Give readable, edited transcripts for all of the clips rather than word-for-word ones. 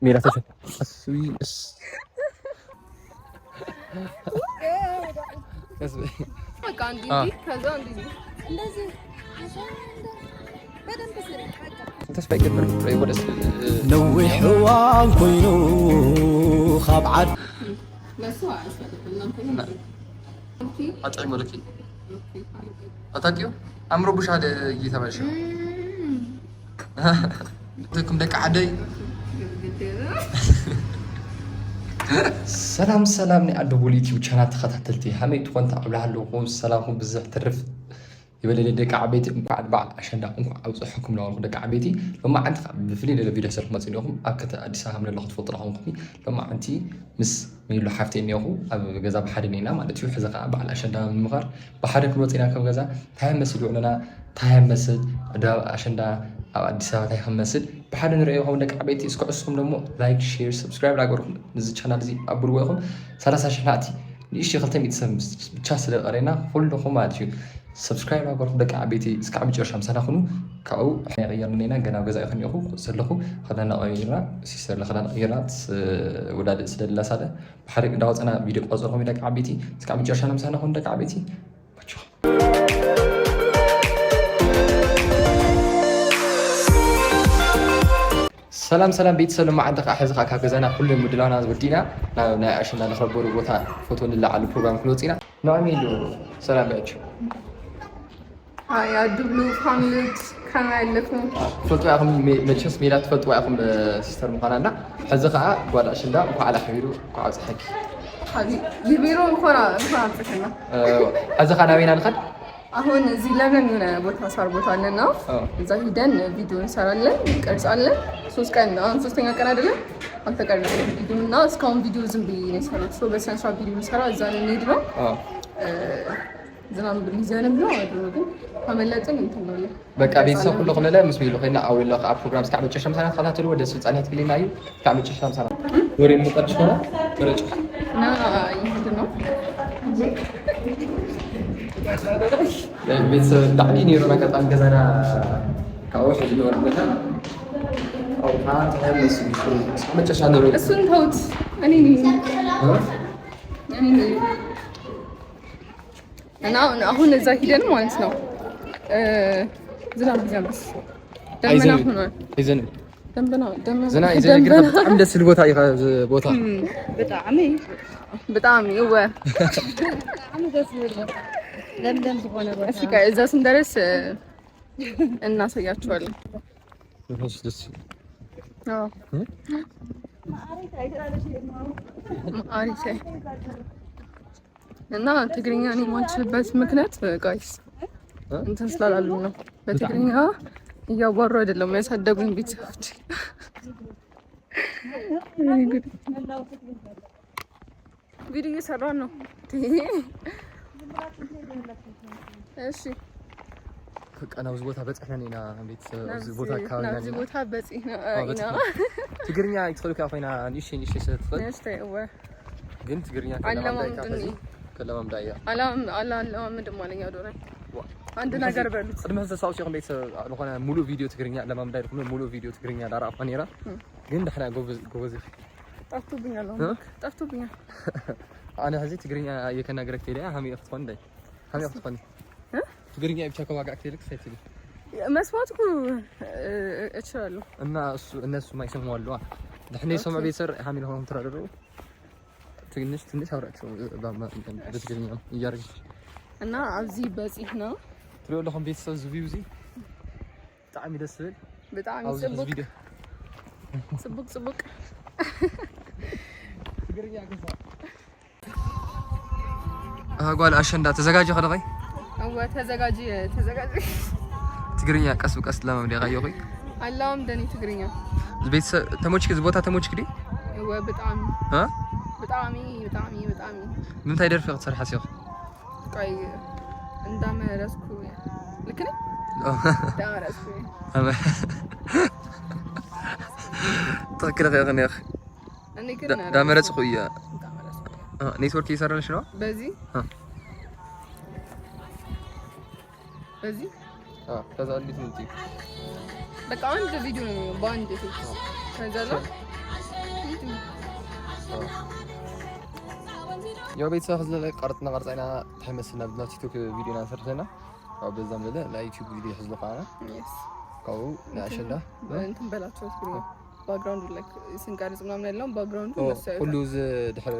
ميراتك السويس اسمع بقى عندي دي كذا عندي دي لازم عشان بدل بسرعة انت سبايك من ولا نوي حوان كوينو خاب لا سواء اسمع أطعم لك أتاكيو أمرو بش هذا يتباشى تكم دك عدي سلام سلام ني أدو بوليتي وشانات تخطلتي همي تكون تعبلها لكم سلامكم بزح ترف يبقى لي دك عبيتي انكم بعد عشان دا انكم عاوز حكم لو دك عبيتي لما عند بفلي له فيديو سرق مصينيكم اكت اديس من الله تفطرهم لما انتي مس ميلو حافتي انيو اب غزا بحدنينا مالتي حزقا بعد عشان دا المغار بحد كلوتينا كم غزا تهمس يقولنا تهمس دا عشان دا اديس ابا تهمس بحد نريهم دك عبيتي اسكعسكم دمو لايك شير سبسكرايب لاغوركم نزي شانال زي ابرويكم 30 شحناتي نيشي خلتم يتسم بتشاس لقرينا كلكم ماتيو سبسكرايب أقول لك عبيتي اسكع بجرش همسنا خنو كأو إحنا غيرنا جنا وجزاء خني أخو سلخو خلنا غيرنا سيسر خلنا غيرنا ولاد سد الله ساده بحرق دعوت أنا فيديو أصورهم لك عبيتي اسكع بجرش همسنا خنو لك عبيتي بتشوف سلام سلام بيت سلام ما عندك أحد زخاك هكذا كل مدلانا زودينا نا عشان نخبر بوتا فوتو نلا على البروجرام كلوتينا نعمل سلام بيتش يا دبلو فاملت كان عندكم فوتو أخم متشس ميلاد فوتو أخم سيستر مخانا حزقة قال عشان ده وعلى خبيرو وعاوز حكي هذه بيرو خرا فكنا حزقة أنا وين أنخد አሁን እዚህ ለምን የሆነ ቦታ ሳር ቦታ አለና እዛ ሄደን ቪዲዮ እንሰራለን እንቀርጻለን 3 ቀን አሁን 3ኛ ቀን አይደለም አልተቀረጸም ቪዲዮና እስካሁን ቪዲዮ ዝም ብዬ ነው የሰራሁት ሶ በሰንሷ ቪዲዮ እንሰራ እዛ ነው እንሄድ ነው ዝናብ ሊዘንብ ነው አይደል ግን ከመለጥን እንትን ነው በቃ ቤተሰብ ሁሉ ሆነ ላይ መስሚሉ ኸና አውላ አፕ ፕሮግራም ስካመጨ ሸምሳና ተከታተሉ ወደ ስልጣኔት ግሊናዩ ስካመጨ ሸምሳና ወሬ መጣች ነው ወረጭ እና ይሄድ ነው ቤተሰብ ዳዕኒ ነይሩ መቀጣን ገዛና ካውሽ ዝኖር ቦታ አው ታንት ያለስ ስመጨሻ ነው እሱን ተውት እኔ እና አሁን እዛ ሄደን ማለት ነው ዝናብ ቢዘንብስ ደመና ሆኗል አይዘንም ደመና ዝና ይዘን ግን በጣም ደስ ይል ቦታ ቦታ በጣም ይወ በጣም ደስ ይል ለምለም ሆነ ቦታ እሺ እዛ ስንደርስ እናሳያችኋለን ደስ አዎ አሪፍ እና ትግርኛ ነው የማንችልበት ምክንያት ጋይስ እንትን ስላላሉ ነው በትግርኛ እያወሩ አይደለም ያሳደጉኝ ቤተሰቦች ቪዲዮ እየሰራን ነው እሺ ቀና ብዙ ቦታ በጽህነና ቤተሰብ ብዙ ቦታ ካውና ብዙ ቦታ በጽህና ትግርኛ ይትፈልኩ አፈና ንሽ ስትፈል ነስተይወ ግን ትግርኛ ከለማም ዳያ አላም እንደማለኛ ዶራ አንድ ነገር በሉት ቅድመ ተሳውሽ ይኸም ቤተሰብ ለሆነ ሙሉ ቪዲዮ ትግርኛ ለማም ዳይ ደግሞ ሙሉ ቪዲዮ ትግርኛ ዳራ አፈኔራ ግን ደህና ጎበዝ ጠፍቶብኛል أنا هذي تقريني يكنا قرأت ليه هم يخطفون ده هم يخطفون تقريني أبي شكل واقع كتير سيتلي ما سمعتكوا إتشالو الناس ما يسمعوا اللوا دحين يسمع بيصير حامل هون ترى تنش هورك شو بتقريني يجري أنا عزي بس إحنا تقول لهم بيصير زويوزي تعمي دسل بتعمي سبك تقريني أكثر قال أشندا تزجاجي خدقي هو تزجاجي تقرينيا قص بقص لما بدي غيوي اللهم دني تقرينيا البيت تموش كذا بوتا تموش كذي هو بطعمي ها بطعمي من تايدر في قصر حسيخ قاي عندما راسكو لكني دا راسكو تذكر يا غني اخي اني كنا دا مرسخو يا نيتورك يسار لنا شنو بزي بزي كذا اللي تنتي بقى عند فيديو باند كذا لا يا بيت ساخذ قرطنا قرطينا تحمسنا بدنا تيك توك فيديونا نسرتنا او بزام لا لا يوتيوب فيديو حزلو قانا يس كاو ناشلا انت بلاچو سكرين باك جراوند لايك سنقارص ምናምን ያለው ባክግራውንዱ መሰለኝ ሁሉ ድሕር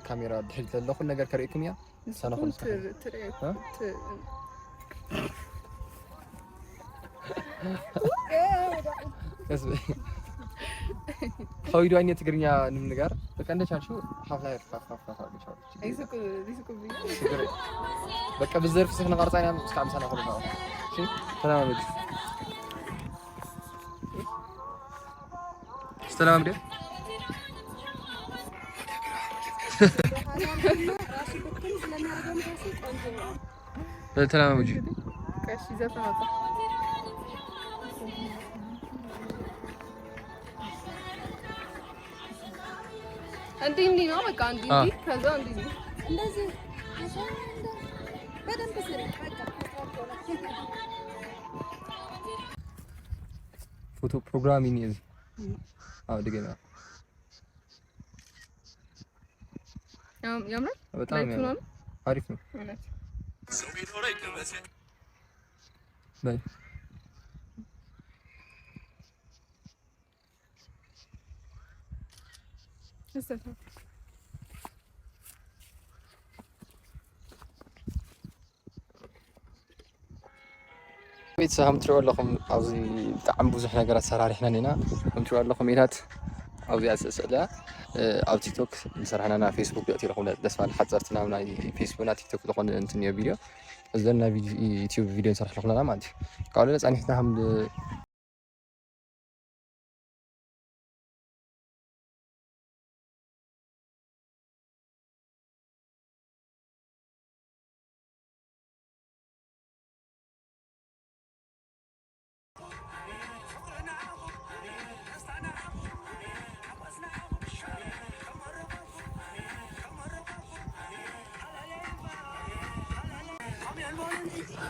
ካሜራ ድሕር ለለኹ ነገር ከሪእኩም ያ ሰነኹም خوي دواني تقرنيا نمنقار بقى عندك شو حفله يسكو بقى بزرف سخنا قرصاينا مسك 50 سنه خلصنا شي سلام عليكم سلام عليكم سلام عليكم كاش زفنا እንዲህ ነው በቃ እንዲህ ከዛ እንዲህ እንደዚህ በደንብ ስሪ ፎቶ ፕሮግራሚንግ is ድገና ያምራል በጣም ያምራል አሪፍ ነው በይ ቤተሰብ ትሪኦ ኣለኹም ኣብዚ ብጣዕሚ ብዙሕ ነገራት ሰራሪሕና ኒና ትሪኦ ኣለኹም ኢታት ኣብዚ ኣስእስእለ ኣብ ቲክቶክ ዝሰርሐናና ፌስቡክ ቢእቲ ኢለኹም ደስ ባል ሓፀርትና ናይ ፌስቡክና ቲክቶክ ዝኾነ እንትን እዮ ቪድዮ እዚ ዘለና ዩቲዩብ ቪድዮ ንሰርሕ ኣለኹና ማለት እዩ ካብኡ ፀኒሕና ከም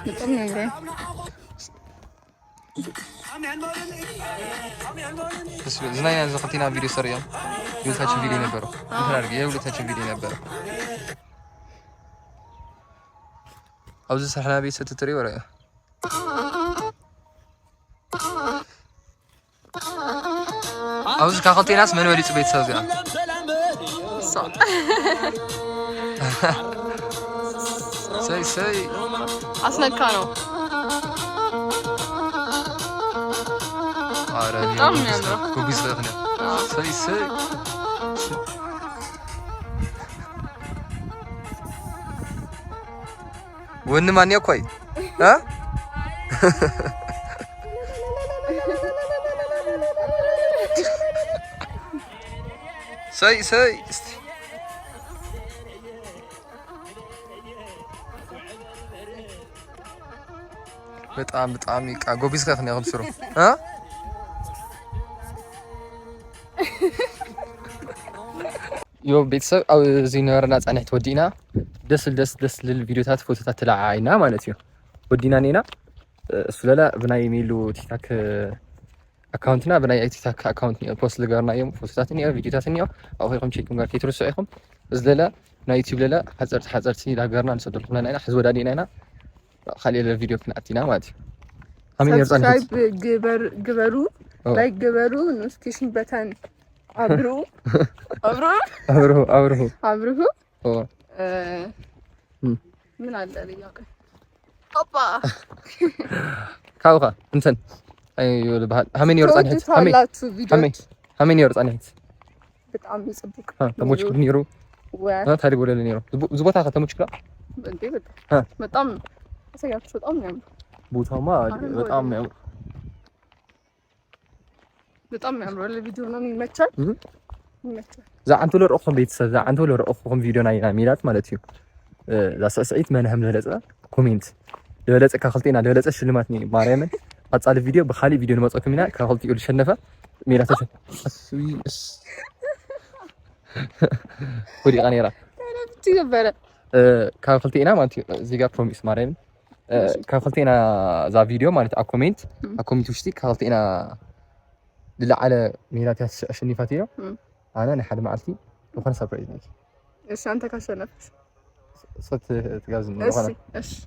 በጣም ያምራል بس زنايا زختينا فيديو سريع يوتيوب فيديو نبره نفرق يا ولتاچ فيديو نبره اوز سحنا بي ستتري ولا اوز كاختيناس من ولي صبيت سوزيا صح سي اصلا كانوا طعم يعملوا كوبيس غنى سي وين مانيا كوي ها سي በጣም ይቃ ጎቢስ ከፍነ ያው ስሩ ها يو ቤተሰብ አው እዚ ነበርና ጻንሕት ወዲና ደስ ልል ቪዲዮታት ፎቶታት ተላዓይና ማለት እዩ ወዲና ኔና ስለላ ብናይ ኢሜይሉ ቲክታክ አካውንትና ብናይ ቲክታክ አካውንት ፖስት ልገርና እዮም ፎቶታት ኒዮ ቪዲዮታት ኒዮ አው ኸም ቼክም ጋር ከትርሱ አይኹም ዝለላ ናይ ዩቲዩብ ለላ ሓፀርቲ ዳገርና ንሰደልኩና ናይና ሕዝ ወዳዲናይና خلينا الفيديو كناتينا ماتي همين يرضى سبسكرايب جبرو لايك جبرو نوتيفيكيشن بتن عبرو من على الرياضة اوبا كاوخا انتن ايوه بحال همين يرضى نحت همين يرضى نحت በጣም ይጽብቅ ተሞች ኒሩ ታዲያ ወለ ኒሩ ዝቦታ ከተሞች ክላ እንዴ በጣም አሰያችሁ በጣም ነው ቦታማ በጣም ነው ያምራል ለቪዲዮ ነው የሚመቻል ዛዓንቱ ለርኦኹም ቤተሰብ ዛዓንቱ ለርኦኹም ቪዲዮ ናይና ሚላት ማለት እዩ ዛሰሰይት መንህም ለለጸ ኮሜንት ለለጸ ካኽልጤና ለለጸ ሽልማት ኒ ማርያምን አጻል ቪዲዮ በኻሊ ቪዲዮ ንመጽኩም ኢና ካኽልጤ ይል ሸነፈ ሚላተሽ አስዊስ ወዲ ቃኔራ ተረፍቲ ነበረ ካኽልጤና ማለት እዚህ ጋር ፕሮሚስ ማርያምን ካኽልጤና ዛ ቪዲዮ ማለት ኮሜንት ውሽጢ ካኽልጤና للعلى ميلات شنيفاتيو انا نحد معلتي وكان سربرايز ليك እሺ አንተ ካሸነፍክ صوت تجاوز المغنى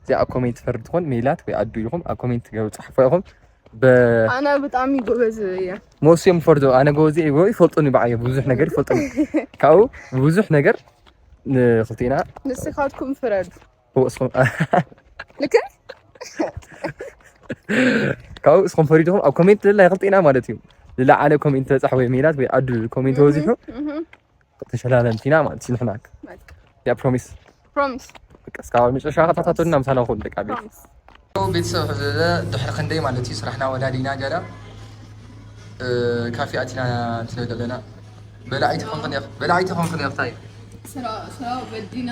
زي أكومنت فرد خون ميلات ويعدوا لهم أكومنت تجاوز صحفهم أنا بتعمي جوز يعني موسم فردو أنا جوزي يقول يفلطني بعيا بوزح نجر يفلطني كاو بوزح نجر خلطينا نسخاتكم فرد هو اسمه لكن كاو اسمه فريدهم أكومنت لا يغلطينا مالتهم لا على كومنت صحوي ميلات ويعدوا كومنت وزحه تشلالن فينا ما تصير هناك يا بروميس እስካሁን መጨረሻ ተታተሉና ምሳና ሆነ ደቃ ቤተሰብ ድሕሪ ክንደይ ማለት እዩ ስራሕና ወላዲና ገለ ካፌ አቲና ስለደለና በላዕቲ ኮንክን ያፍታይ ስራ በዲና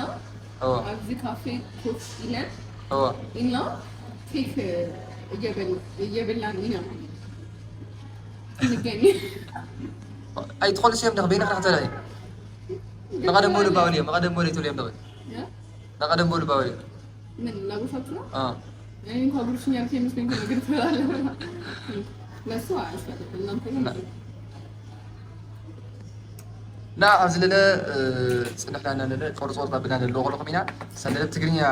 ኣብዚ ካፌ ኮፍ ኢለን ኢና ኬክ እየበላን ኢና ንገኒ አይ ትቆል ሲም ደግ በይና ከተላይ መቀደም ወለ ባውሊ መቀደም ወለ ተለም ደግ نقدم بول باولي من لا بفكره يعني انت قبل شنو يمكن مسلم كنا قلت لا سوا اسفل لا ازلنا صنحنا لنا قرص وطا بنا اللغه لقمينا سنلب تغرينيا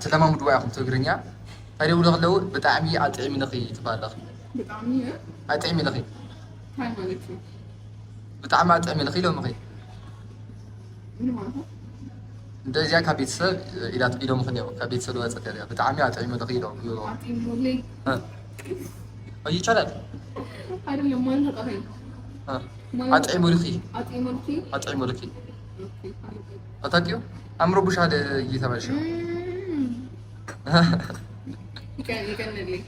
تلمام دواياكم تغرينيا هذه ولغ لو بطعمي اطعمي نخي تبالغ بطعمي اطعمي نخي هاي مالتي بطعمي اطعمي نخي لو مخي من معناها እንደዚያ ከቤተሰብ ኢሎም ክንየው ከቤተሰብ ወጣት ያለ በጣም ያጣኝ ነው ተቀይለው አጥይሞልኝ ይቻላል አይደለም ማለት ተቀበይ አጥይሞልኪ አታውቂው አምሮብሽ አለ እየተባልሽ ይቀንልኝ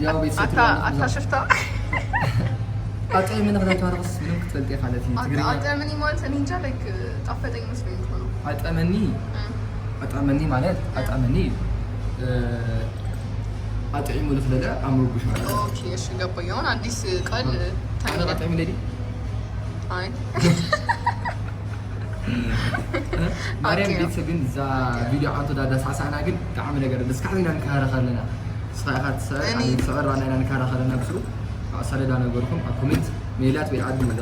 ያው ቤተሰብ አታሽፍታ አጥመኒ ነገር ታርስ ምንም ክትፈልጥ ይፋለቲ ትግሪኛ አጥመኒ ማለት እኔ እንጃ ላይክ ጣፈጠኝ መስሎኝ ነው አጥመኒ ማለት አጥመኒ አጥዒሙ ለፈለዳ አምሮብሽ ማለት ኦኬ እሺ ገባኝ አሁን አዲስ ቃል ታይም አጥዒሙ ለዲ አይ ማርያም ቤተሰብ ግን እዛ ቪዲዮ አንተ ዳዳ ሳሳና ግን ጣዕም ነገር ደስካሪና እንካራኸለና ስፋያት ሰራና እንካራኸለና ብሱ أصلا أنا أقولكم أكملت ميلات بيعدوا من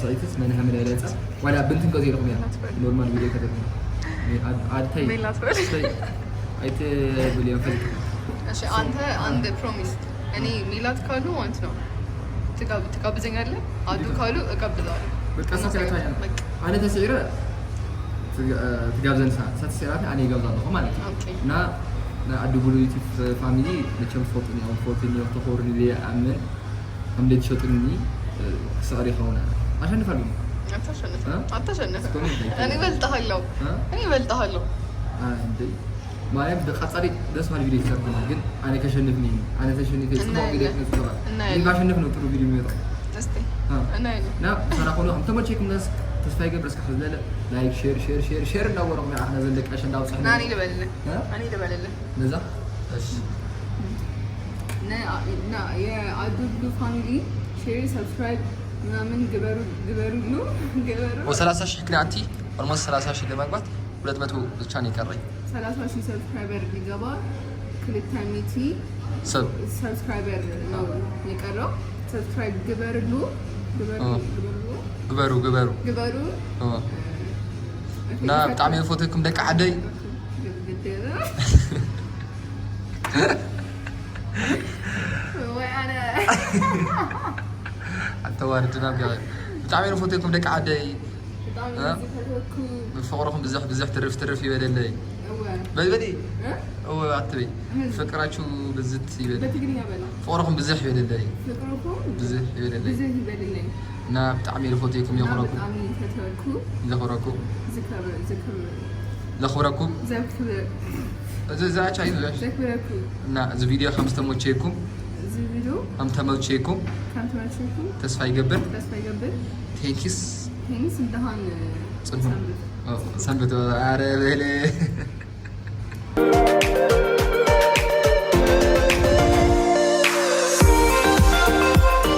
سايتس من هم العلاقة ولا بنت قصدي لكم يعني نورمال فيديو كده عاد تاي ميلات ولا أيت بليون فيلم أشي أنت بروميس يعني ميلات كانوا وأنت نو تقابل زينغالي عادو كانوا أقابل داري بس أنا تسعيره تقابل زين ساعات أنا يقابل داري هم عليك نا عادو بلويتي فاميلي نشوف فوتني أو فوتني أو تخورني ليه أمن هم اللي تشوتني صاري خونا عشان نفهمه أتشنف أنا بلتهلو عندي ما يبدأ خطري ده سؤال فيديو كرتنا لكن أنا كشنفني أنا تشنفني اسمه فيديو كنسبة اللي كشنفني وترو فيديو ميرا استي أنا لا صراحة قولوا هم تمر شيكم ناس تسفايق بس كحزة لا لايك شير لا ورا ما إحنا زلك عشان داو صحنا أنا اللي بلله نزا نا يا عدو فاميلي شير سبسكرايب ምናምን ግበሩ ነው و30 ሺህ ክናቲ ኦልሞስት 30 ሺህ ለማግባት 200 ብቻ ነው የቀረኝ 30 ሺህ ሰብስክራይበር ሊገባ ክሊታሚቲ ሰብስክራይበር ነው የቀረው ሰብስክራይብ ግበሩ እና በጣም የፎቶኩም ደቃ አደይ ወይ አነ أتواردنا بقى بتعملوا فوتيكم دك عادي بفقركم بزح ترف يبدل لي بدي هو عتبي فكراتشو بزت يبدل فقركم بزح يبدل لي بزح يبدل لي نا بتعملوا فوتيكم يخركم لخوركم زاچ አይዞ እና እዚ ቪዲዮ 5 ተሞቼኩም هم تموتشيكم تسفى يقبل تينكس مدهان سنبت عارف